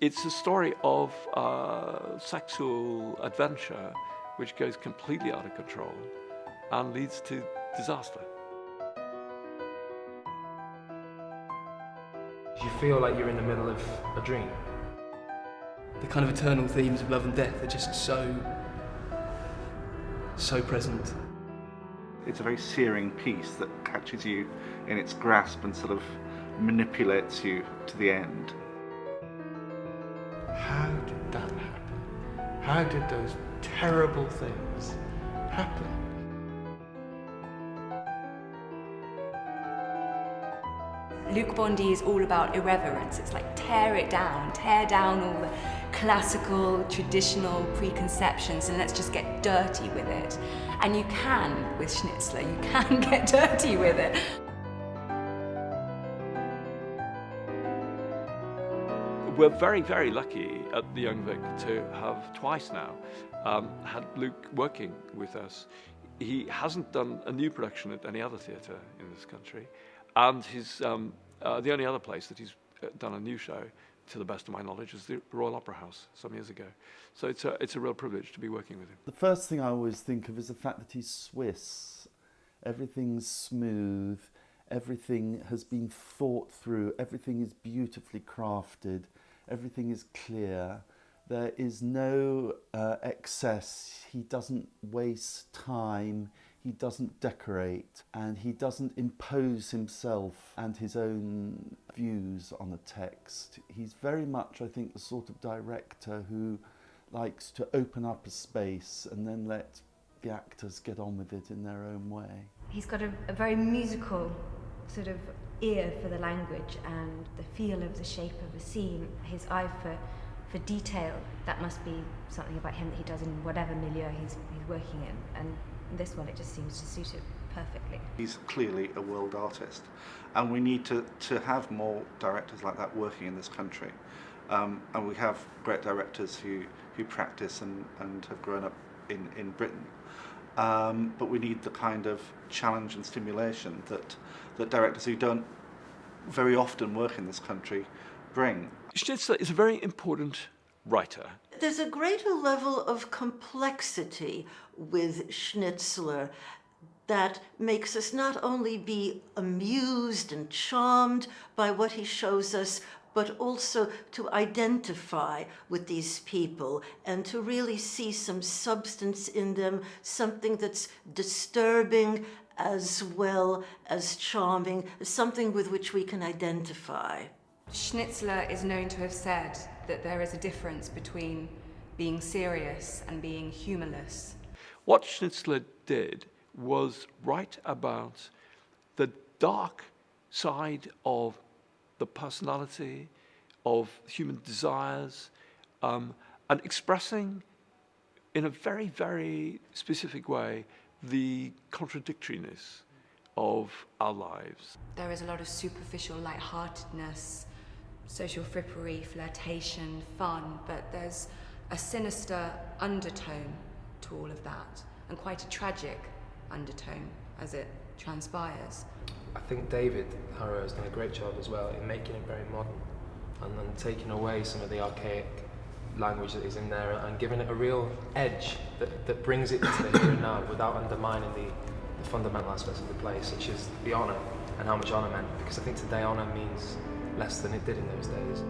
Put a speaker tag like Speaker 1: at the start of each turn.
Speaker 1: It's a story of sexual adventure which goes completely out of control and leads to disaster.
Speaker 2: You feel like you're in the middle of a dream.
Speaker 3: The kind of eternal themes of love and death are just so present.
Speaker 4: It's a very searing piece that catches you in its grasp and sort of manipulates you to the end.
Speaker 5: How did that happen? How did those terrible things happen?
Speaker 6: Luc Bondy is all about irreverence. It's like tear down all the classical, traditional preconceptions, and let's just get dirty with it. And you can, with Schnitzler, you can get dirty with it.
Speaker 1: We're very, very lucky at the Young Vic to have twice now had Luc working with us. He hasn't done a new production at any other theatre in this country, and he's the only other place that he's done a new show, to the best of my knowledge, is the Royal Opera House some years ago. So it's a real privilege to be working with him.
Speaker 7: The first thing I always think of is the fact that he's Swiss. Everything's smooth, everything has been thought through, everything is beautifully crafted, everything is clear. There is no excess. He doesn't waste time. He doesn't decorate, and he doesn't impose himself and his own views on a text. He's very much, I think, the sort of director who likes to open up a space and then let the actors get on with it in their own way.
Speaker 8: He's got a very musical sort of ear for the language and the feel of the shape of a scene, his eye for detail. That must be something about him that he does in whatever milieu he's working in. And in this one, it just seems to suit it perfectly.
Speaker 4: He's clearly a world artist, and we need to have more directors like that working in this country. And we have great directors who practice and have grown up in Britain. But we need the kind of challenge and stimulation that directors who don't very often work in this country bring.
Speaker 1: Schnitzler is a very important writer.
Speaker 9: There's a greater level of complexity with Schnitzler that makes us not only be amused and charmed by what he shows us, but also to identify with these people and to really see some substance in them, something that's disturbing as well as charming, something with which we can identify.
Speaker 6: Schnitzler is known to have said that there is a difference between being serious and being humorless.
Speaker 1: What Schnitzler did was write about the dark side of the personality, of human desires, and expressing in a very, very specific way the contradictoriness of our lives.
Speaker 6: There is a lot of superficial lightheartedness, social frippery, flirtation, fun, but there's a sinister undertone to all of that, and quite a tragic undertone as it transpires.
Speaker 2: I think David Harrow has done a great job as well in making it very modern and then taking away some of the archaic language that is in there and giving it a real edge that brings it to the here and now without undermining the fundamental aspects of the play, such as the honour and how much honour meant, because I think today honour means less than it did in those days.